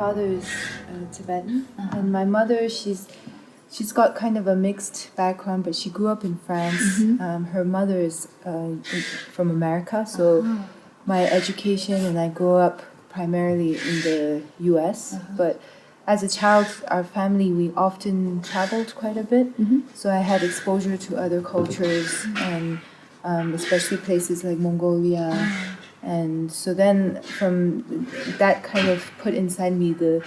father is Tibetan, and my mother, she's got kind of a mixed background, but she grew up in France. Her mother is from America, so my education and I grew up primarily in the U.S. But as a child, our family, we often traveled quite a bit, so I had exposure to other cultures and especially places like Mongolia. And so then from that kind of put inside me the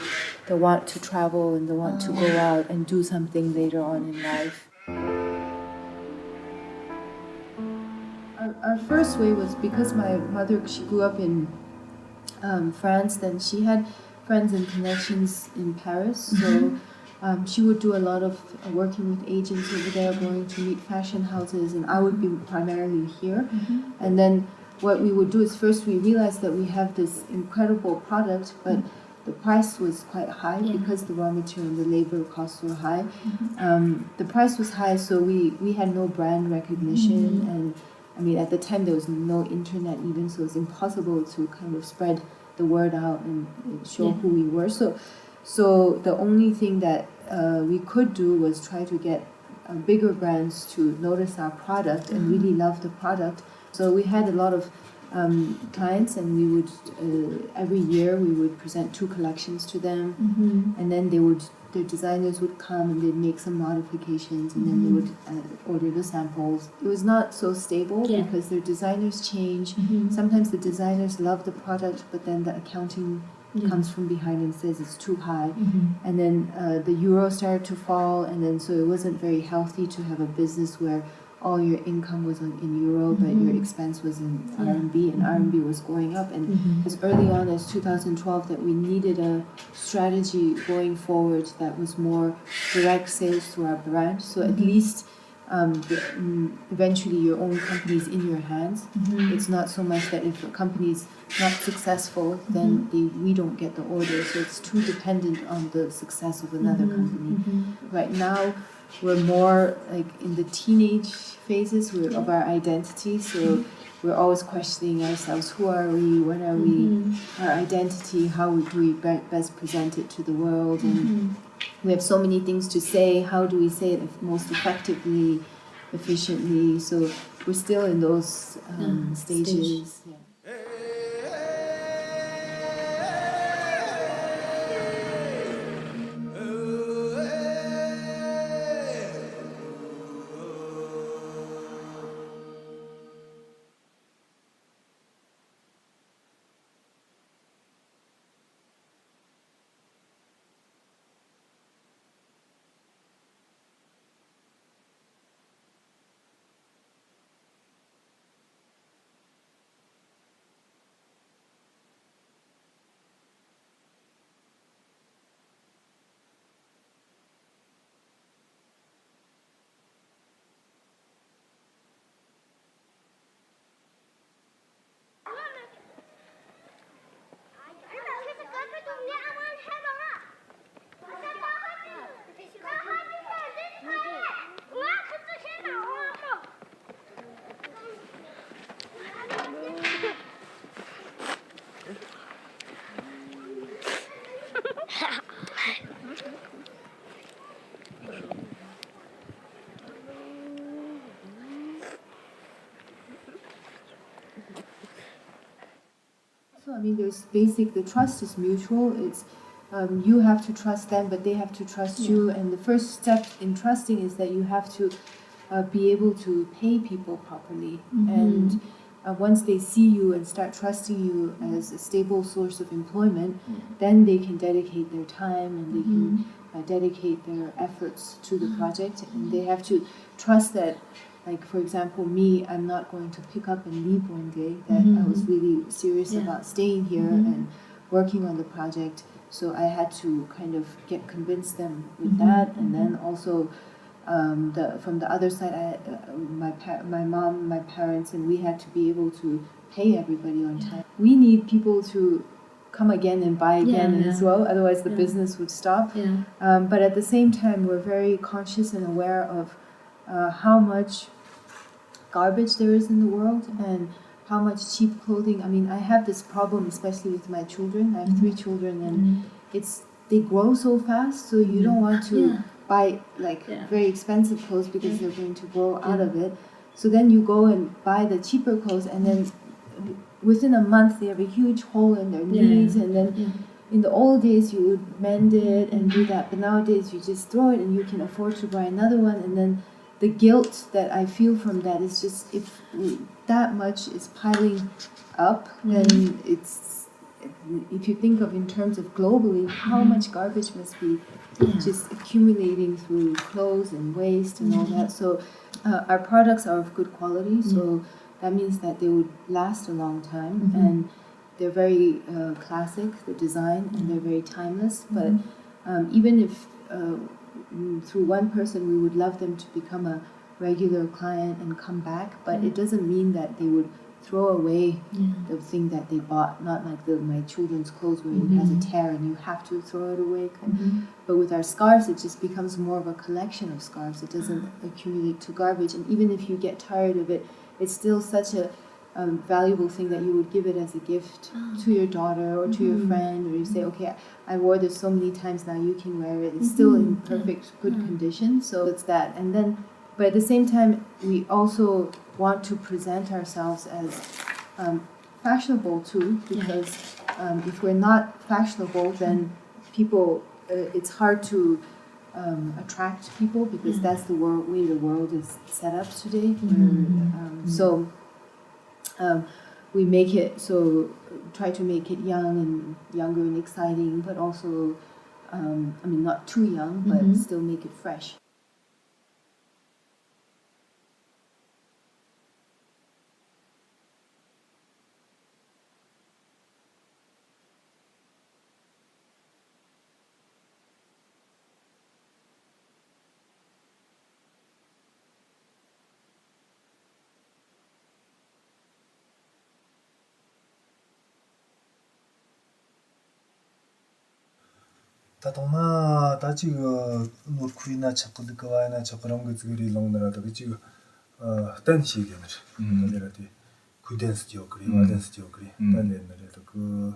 want to travel and the want to go out and do something later on in life. Our first way was because my mother, she grew up in France, then she had friends and connections in Paris. So she would do a lot of working with agents over there, going to meet fashion houses, and I would be primarily here. And then what we would do is first we realized that we have this incredible product, but the price was quite high because the raw material and the labor costs were high. The price was high, so we had no brand recognition, and I mean at the time there was no internet even, so it was impossible to kind of spread the word out and show who we were. So the only thing that we could do was try to get bigger brands to notice our product and really love the product. So we had a lot of clients, and we would every year we would present 2 collections to them, and then their designers would come and they'd make some modifications, and then they would order the samples. It was not so stable because their designers change. Sometimes the designers love the product, but then the accounting comes from behind and says it's too high, and then the euro started to fall, and then so it wasn't very healthy to have a business where all your income was in euro, but your expense was in RMB, and RMB was going up. And as early on as 2012 that we needed a strategy going forward that was more direct sales through our brand. So at least eventually your own company is in your hands. It's not so much that if a company is not successful, then we don't get the order. So it's too dependent on the success of another company. Right now, we're more like in the teenage phases of our identity, so we're always questioning ourselves: who are we, what are we, our identity, how do we best present it to the world, and we have so many things to say, how do we say it most effectively, efficiently. So we're still in those stages. Yeah. So I mean, there's the trust is mutual. It's you have to trust them, but they have to trust you. And the first step in trusting is that you have to be able to pay people properly. And once they see you and start trusting you as a stable source of employment, then they can dedicate their time and they can dedicate their efforts to the project. And they have to trust that, like for example, me, I'm not going to pick up and leave one day, that I was really serious about staying here and working on the project. So I had to kind of convince them with that. And then also from the other side, my mom, my parents, and we had to be able to pay everybody on time. We need people to come again and buy again as well, otherwise the business would stop. But at the same time, we're very conscious and aware of how much garbage there is in the world and how much cheap clothing. I mean, I have this problem, especially with my children. I have 3 children, and they grow so fast, so you don't want to buy like very expensive clothes because they're going to grow out of it. So then you go and buy the cheaper clothes, and then within a month they have a huge hole in their knees, and then in the old days you would mend it and do that, but nowadays you just throw it and you can afford to buy another one. And then the guilt that I feel from that is just, if that much is piling up, then if you think of in terms of globally, how much garbage must be just accumulating through clothes and waste and all that. So our products are of good quality, so that means that they would last a long time, and they're very classic, the design, and they're very timeless. But even if through one person we would love them to become a regular client and come back, but it doesn't mean that they would throw away the thing that they bought. Not like my children's clothes where it has a tear and you have to throw it away. But with our scarves, it just becomes more of a collection of scarves. It doesn't accumulate to garbage. And even if you get tired of it, it's still such a valuable thing that you would give it as a gift to your daughter or to your friend, or you say, okay, I wore this so many times, now you can wear it. It's still in perfect good condition. So it's that. And then, but at the same time, we also want to present ourselves as fashionable too, because if we're not fashionable, then people, it's hard to attract people, because that's the way the world is set up today. So we make it, so try to make it younger and exciting, but also, not too young, but still make it fresh. 다동마 다지가 노크이나 차콜 그와이나 차그런 거 지그리 롱나라도 지금 댄시게는 그래라디 구댄스죠 그리 와댄스죠 그리 단내는데도 그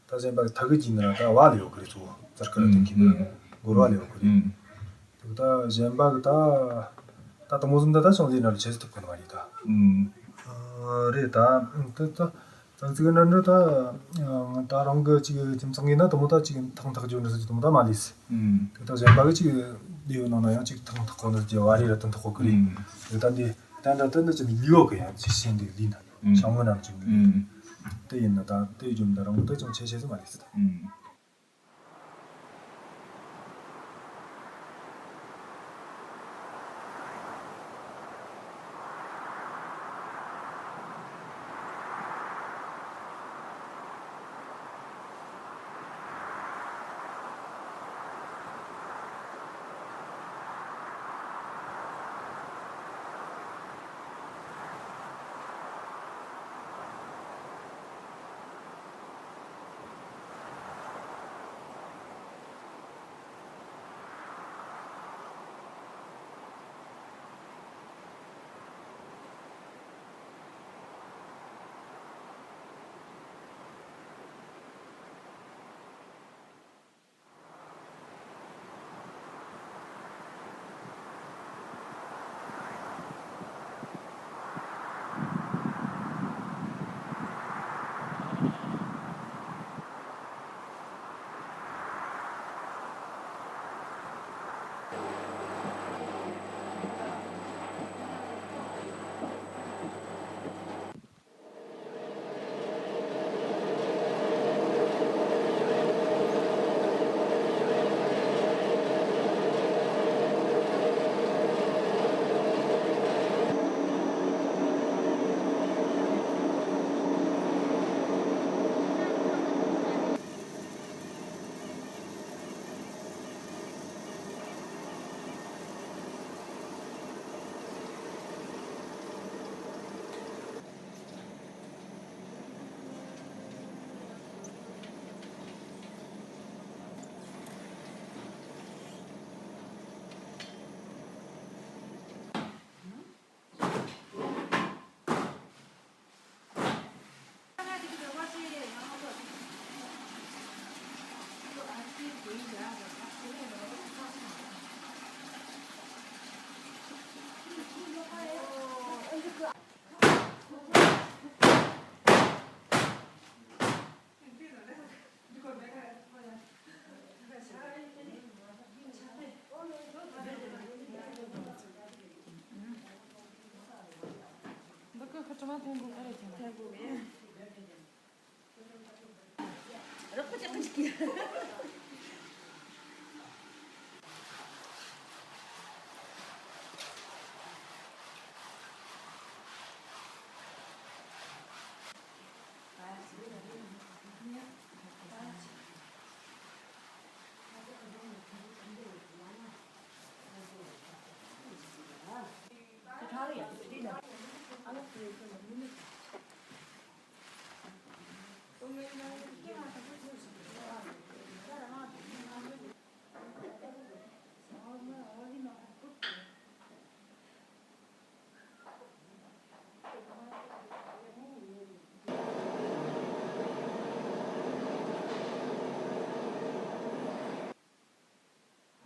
다제 막 타그지나다 와리오 그래서 저렇게 되기는 고라리오 그리 그다 젬바다 다도 무슨 데다 정리를 제스트 건 말이다 레다 또 지금은 다른 거 지금 성이나 도무다 지금 탕탕 지원해서 도무다 말이스. 그다 제가 지금 리오노나요 지금 탕탕 저 와리라던 거 그리. 그다디 단단한 좀 리오게야 지신데 리나. 정원한 좀. 때인나다 때좀 다른 것도 좀 제시해서 말이스.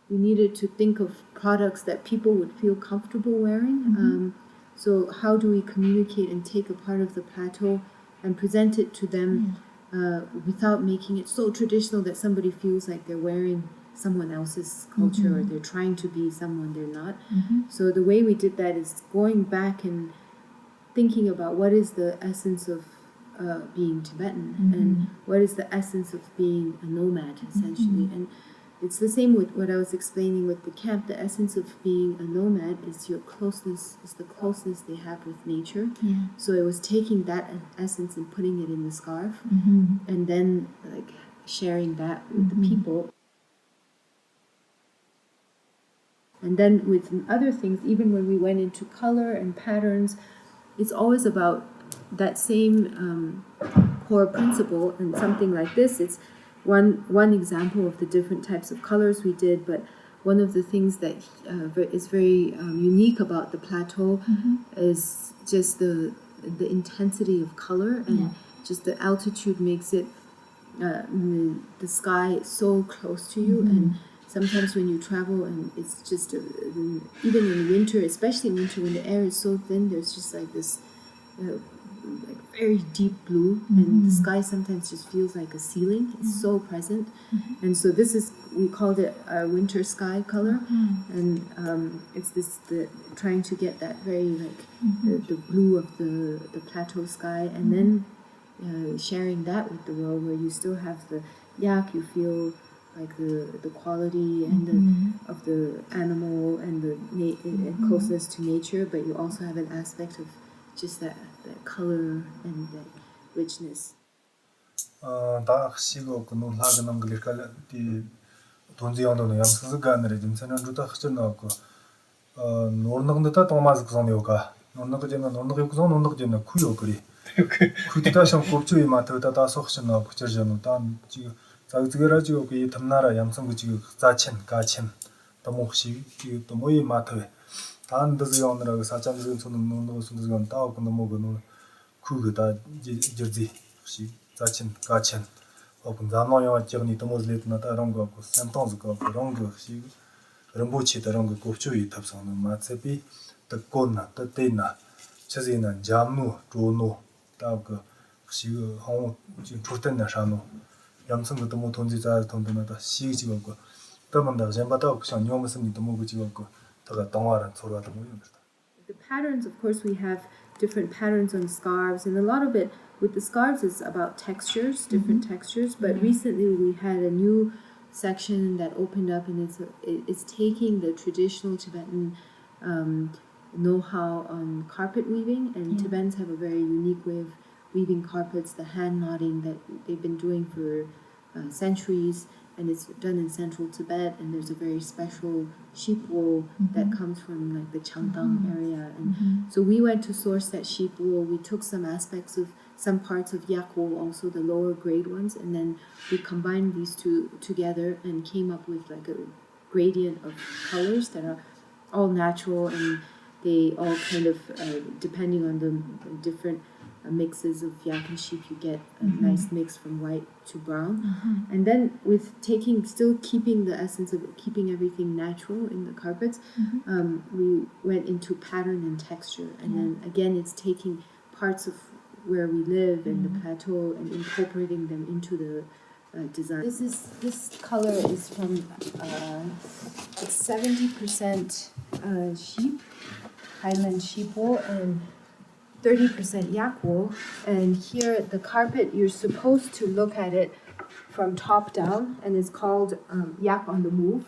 We needed to think of products that people would feel comfortable wearing. So how do we communicate and take a part of the plateau and present it to them without making it so traditional that somebody feels like they're wearing someone else's culture or they're trying to be someone they're not. So the way we did that is going back and thinking about what is the essence of being Tibetan and what is the essence of being a nomad, essentially. And it's the same with what I was explaining with the camp. The essence of being a nomad is your closeness, is the closeness they have with nature. So it was taking that essence and putting it in the scarf and then like sharing that with the people. And then with other things, even when we went into color and patterns, it's always about that same core principle. And something like this, it's one example of the different types of colors we did, but one of the things that is very unique about the plateau is just the intensity of color and just the altitude makes it the sky is so close to you and sometimes when you travel and it's just even in winter, especially in winter when the air is so thin, there's just like this like very deep blue and the sky sometimes just feels like a ceiling. It's so present. And so this is, we called it our winter sky color and it's trying to get that very like the blue of the plateau sky and then sharing that with the world where you still have the yak, you feel like the quality and of the animal and and closeness to nature, but you also have an aspect of just that color and that richness. 다 시고 그 논하는 걸 디 돈지연도는 양스가는 좀 선언주다 흐져나고 노르는데다 도마즈 그선요가 노르는데는 노르는데는 노르는데는 쿠요 그리 쿠디다션 곱주의 마트다 다 속셔나 부처저는 단 지금 자그라지고 그 탐나라 양성그 지금 자첸 가첸 도목시 또 뭐이 마트 단드즈 연으로 사장들은 손은 노노 손들은 따오 근데 뭐그 쿠그다 저지 시 자첸 가첸 혹은 자노요 저니 도모즈레트나 다른 거 센턴즈 거 그런 거 시. 럼보치 다른 거 곱주의 탑성은 마체비 뜻곤나 뜻대나 체제는 잠누 조노 다그 시그 홍 지금 출전나 샤노 양성도 뭐 돈지자 돈도나다 시지고 또만다 젠바다 옵션 요무스니도 뭐 그지고 더가 동화란 소리가 뭐 이런 The patterns, of course, we have different patterns on scarves, and a lot of it with the scarves is about textures, different textures. But recently we had a new section that opened up, and it's taking the traditional Tibetan know-how on carpet weaving, and Tibetans have a very unique way of weaving carpets, the hand knotting that they've been doing for centuries, and it's done in central Tibet, and there's a very special sheep wool that comes from like the Changdang area, and so we went to source that sheep wool. We took some aspects of some parts of yak wool, also the lower grade ones, and then we combined these two together and came up with like a gradient of colors that are all natural, and they all kind of depending on the different mixes of yak and sheep, you get a nice mix from white to brown. And then with still keeping the essence of keeping everything natural in the carpets, we went into pattern and texture. And then again, it's taking parts of where we live and the plateau and incorporating them into the design. This color is from it's 70% sheep, Highland sheep wool, and 30% yak wool, and here the carpet, you're supposed to look at it from top down, and it's called yak on the move.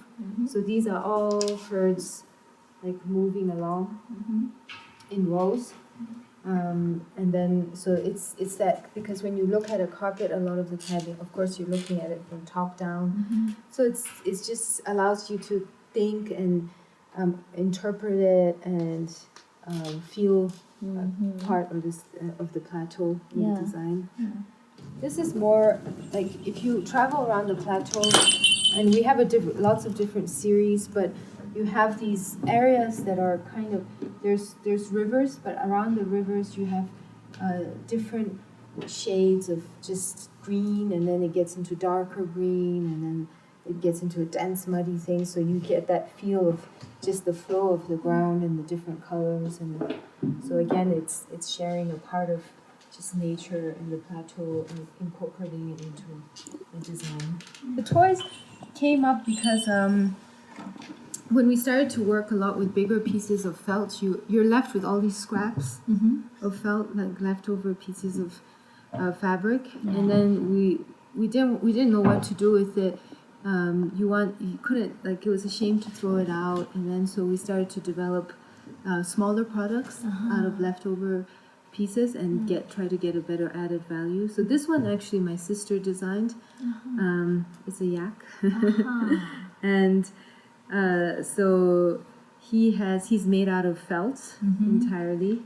So these are all herds like moving along in rows. And then so it's that, because when you look at a carpet a lot of the time, of course you're looking at it from top down. So it's just allows you to think and interpret it and feel part of this of the plateau in the design. This is more like if you travel around the plateau, and we have lots of different series, but you have these areas that are kind of there's rivers, but around the rivers you have different shades of just green, and then it gets into darker green, and then it gets into a dense muddy thing. So you get that feel of just the flow of the ground and the different colors, and so again it's sharing a part of just nature and the plateau and incorporating it into the design. The toys came up because when we started to work a lot with bigger pieces of felt, you're left with all these scraps of felt, like leftover pieces of fabric, and then we didn't know what to do with it. You couldn't, like, it was a shame to throw it out, and then so we started to develop smaller products out of leftover pieces and try to get a better added value. So this one actually my sister designed. It's a yak, and so he's made out of felt entirely,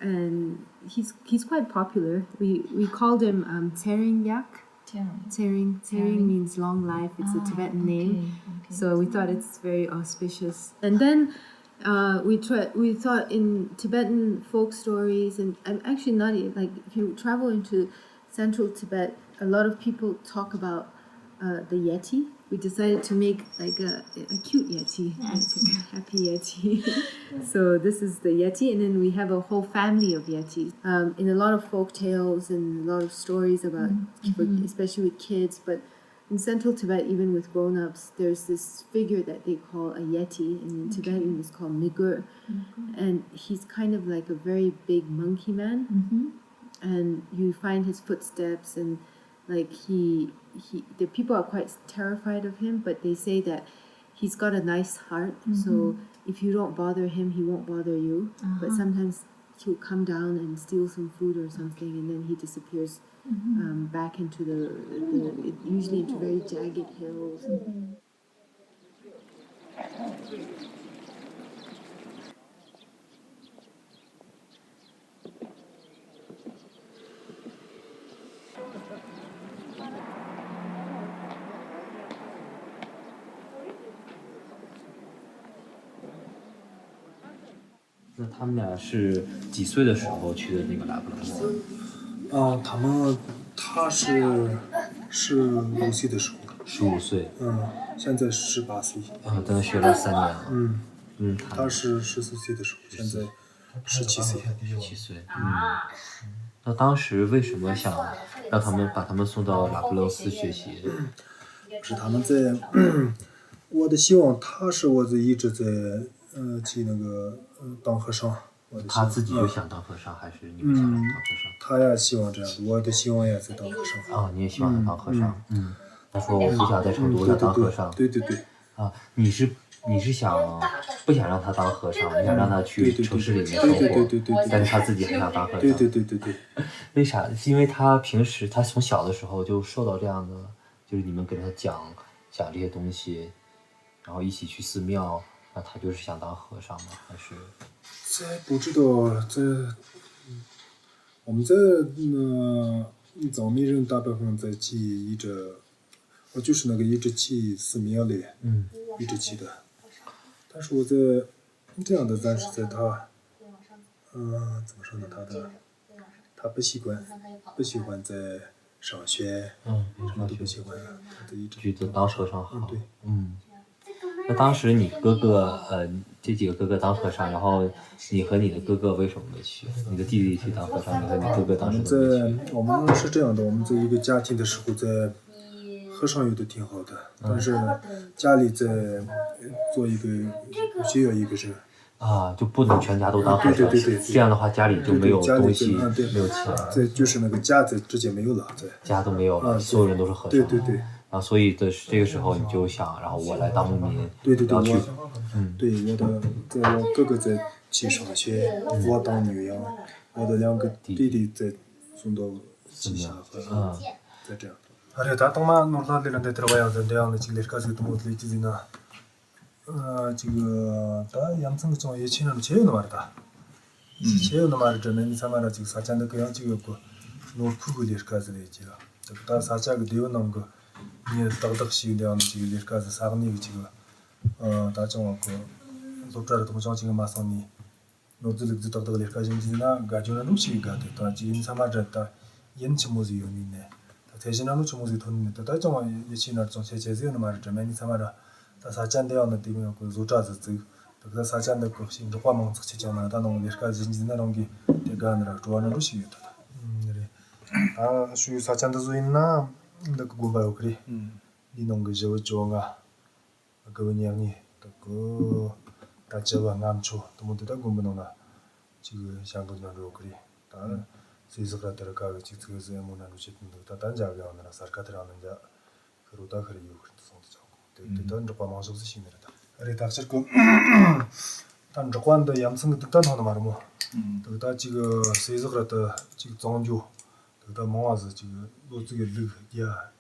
and he's quite popular. We called him Tsering yak. Tsering means long life. It's a Tibetan name. So we thought it's very auspicious. And then we thought in Tibetan folk stories, and actually not like if you travel into central Tibet, a lot of people talk about the yeti. We decided to make like a cute yeti, like a happy yeti. So this is the yeti, and then we have a whole family of yetis. In a lot of folk tales and a lot of stories about, especially with kids, but in central Tibet, even with grown-ups, there's this figure that they call a yeti, and in Tibetan it's called migur. And he's kind of like a very big monkey man, and you find his footsteps, and like the people are quite terrified of him, but they say that he's got a nice heart, so if you don't bother him, he won't bother you. But sometimes he'll come down and steal some food or something, and then he disappears back into usually into very jagged hills.那他们俩是几岁的时候去的那个拉布拉斯？他是15岁的时候。15岁。现在18岁。在那学了3年。他是14岁的时候，现在17岁。17岁。那当时为什么想让把他们送到拉布拉斯学习？是他们在，我的希望，我一直在去那个当和尚。他自己就想当和尚，还是你们想当和尚？他也希望这样，我的希望也在当和尚。你也希望他当和尚？他说我不想在成都当和尚。对。你是不想让他当和尚，你想让他去城市里面生活，但是他自己还想当和尚。对。为啥？是因为他平时他从小的时候就受到这样的，就是你们给他讲这些东西，然后一起去寺庙，那他就是想当和尚吗？还是？不知道，我们藏民人大部分在一直，我就是那个一直去寺庙里，一直去的。但是我在这样的暂时在他，怎么说呢？他不习惯在上学，什么都不喜欢，他一直觉得当和尚好。对。那当时你哥哥，这几个哥哥当和尚，然后你和你的哥哥为什么没去？你的弟弟去当和尚，你和你哥哥当时都没去。我们是这样的，我们在一个家庭的时候，在和尚有的挺好的，但是家里在做需要一个人。啊，就不能全家都当和尚。对，这样的话家里就没有东西，没有钱，这就是那个家在之间没有了，对，家都没有了，所有人都是和尚。对。然后所以这个时候你就想，然后我来当牧民，对，然后去，对，我哥哥在去上学，我当牛羊，我的2个弟弟在送到旗下和在这样。아래 다동마 놀라들한테 들어가야 된대요. 지금 내일까지 또 못 들리지나. 지금 다 양성 좀 예치는 제요는 말이다. 제요는 말이잖아요. 사마라 지금 사장도 그냥 지금 노크고 내일까지 되죠. 다 사자가 되어놓은 거 이제 딱딱시 되는 지금 내일까지 사람이 지금 다 정하고 속자로 동정 지금 마선이 노들도 딱딱 내일까지 지나 가져는 음식이가 됐다. 지금 사마라다 연치 모습이 있네. 대신하는 주무시 돈이 더 좀 예치나 좀 제제는 말이죠. 많이 사마라 다 사잔대어는 되면 그 조자즈 그 사잔대 그 신도 과목 측치잖아. 다는 내까지 진지나는 게 내가 아니라 좋아하는 루시였다. 그래. 아, 슈 사잔도 있나? 근데 그거 봐요. 그래. 이놈 그 좋아가 그 그냥이 그 다저가 남초 또 못다 공부노나 지금 상도전으로 그래. 다 세속라 들어가고 직접해서 뭐나 루시든도 다 단자가 오느라 살카들하는 자 그러다 그래요. 그래도 성도 좋고. 또 또 과목 속시시면다. 그래 닥쳤고 단 저관도 양성 듣던 하는 말뭐 또 지금 세속라도 지금 정주 또 뭐와서 지금 노트게 르야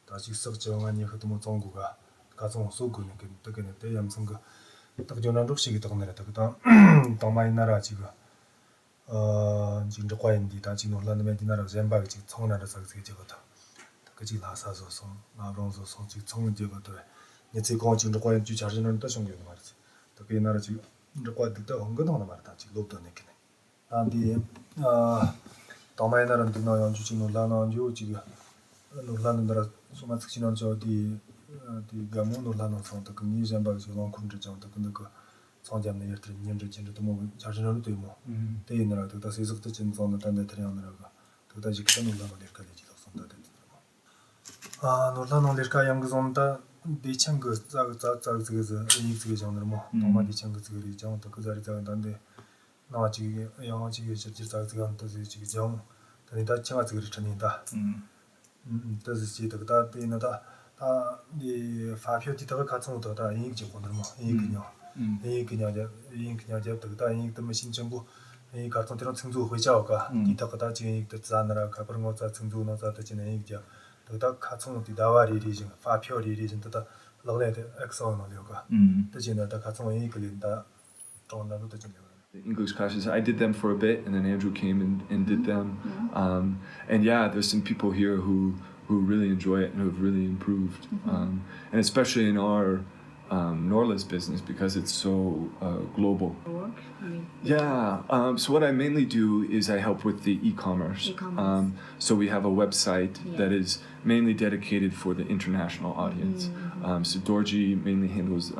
다 지금 석정하니 그도 뭐 정구가 가정 속고는 그 때 양성 딱 전환 혹시 또 내렸다 그다 동마이 나라 지금 지금 저 과인디 다 지금 올라는 메디나라 젠바가 지금 청나라서 그게 저거다 그지 나사서 나롱서 지금 청문 저거도 이제 그 지금 저 과인 주자리는 또 정도는 말이지 또 그 나라 지금 저 과인도 언거나 말다 지금 높도 내기네 안디 동마이 나라는 누나 연주 지금 올라는 요 지금 올라는 나라 소마 특징은 저기 가문 올라는 성도 그 니젠바가 지금 원군주 정도 근데 그 성장의 예를 년주 진주도 뭐 자신을 또 뭐. 대인으로 또 세속도 진성을 단대 들여오느라고 또 다시 그런 놀라는 일까지 지속선다 됐다. 아, 놀라는 일까 양그선다 대창그 자그서 이익이 정도로 뭐 동마 대창그 그리 정도 그 자리 자는데 나와지 영어지 저지자가 또 지금 정 다니다 청아 그리 전인다. 그래서 다 되는다. 다이 파표티가 같은 것도 이익이 오늘 뭐 이익이요. 그냥 저부터 이 때문에 신청부 이 같은 데는 청주 회자가 이따가 지금 뜻하느라 가버는 거 청주는 자들지는 이제 또 같은 데 나와리 리진 파표리 리진 또 러레드 엑소노려가 뜻이나 다 같은 이 글린다 정도도 되죠. The English classes, I did them for a bit, and then Andrew came and did them. And yeah, there's some people here who really enjoy it and who have really improved, and especially in our Norlha's business because it's so global. Yeah, so what I mainly do is I help with the e-commerce. So we have a website that is mainly dedicated for the international audience. So Dorji mainly handles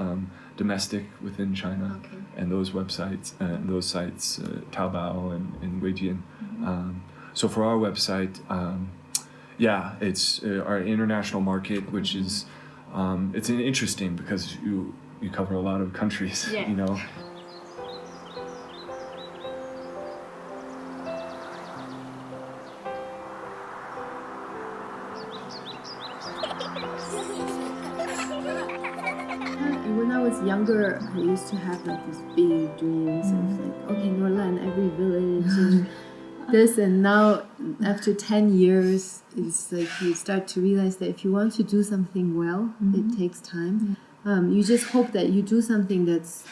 domestic within China, and those websites, those sites, Taobao and Weijian. So for our website, yeah, it's our international market, which is it's interesting because you cover a lot of countries, you know. When I was younger, I used to have like these big dreams of like, okay, Norlha in every village and this, and now after 10 years, it's like you start to realize that if you want to do something well, it takes time. You just hope that you do something that's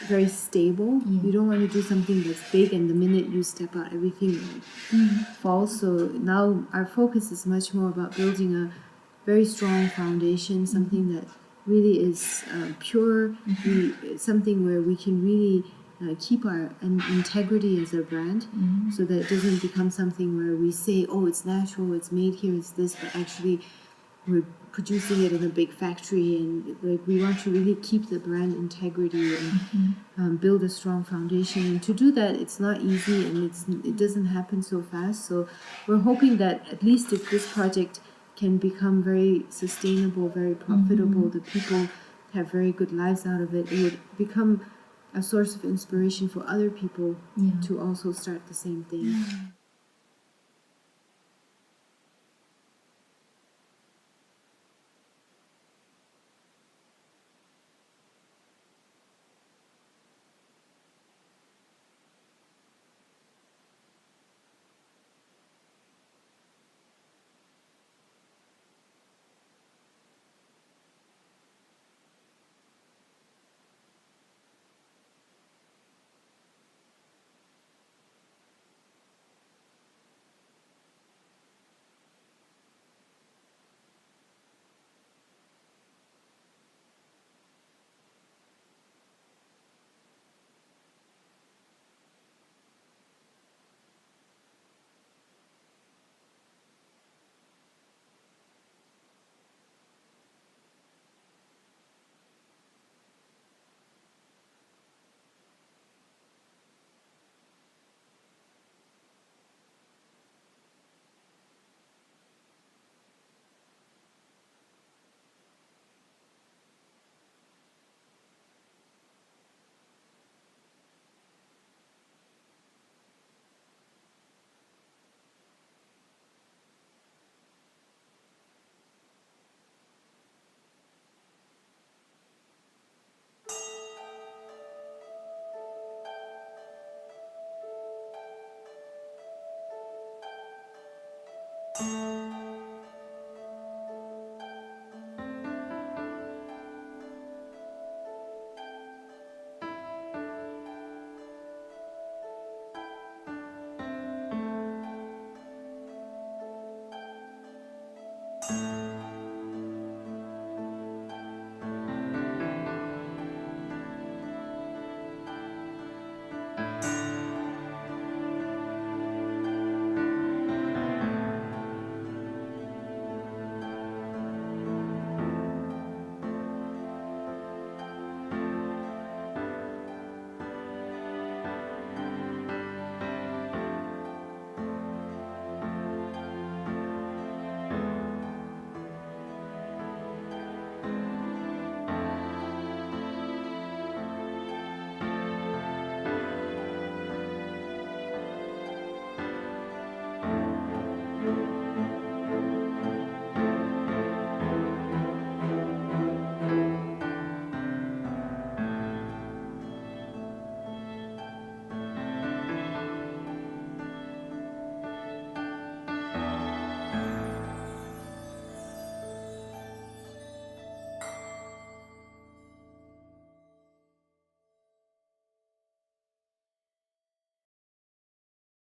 very stable. You don't want to do something that's big and the minute you step out, everything falls. So now our focus is much more about building a very strong foundation, something that really is pure, something where we can really keep our integrity as a brand, so that it doesn't become something where we say, oh, it's natural, it's made here, it's this, but actually we're producing it in a big factory, and like we want to really keep the brand integrity and build a strong foundation. And to do that, it's not easy, and it doesn't happen so fast. So we're hoping that at least if this project can become very sustainable, very profitable, the people have very good lives out of it, it would become a source of inspiration for other people Yeah. to also start the same thing.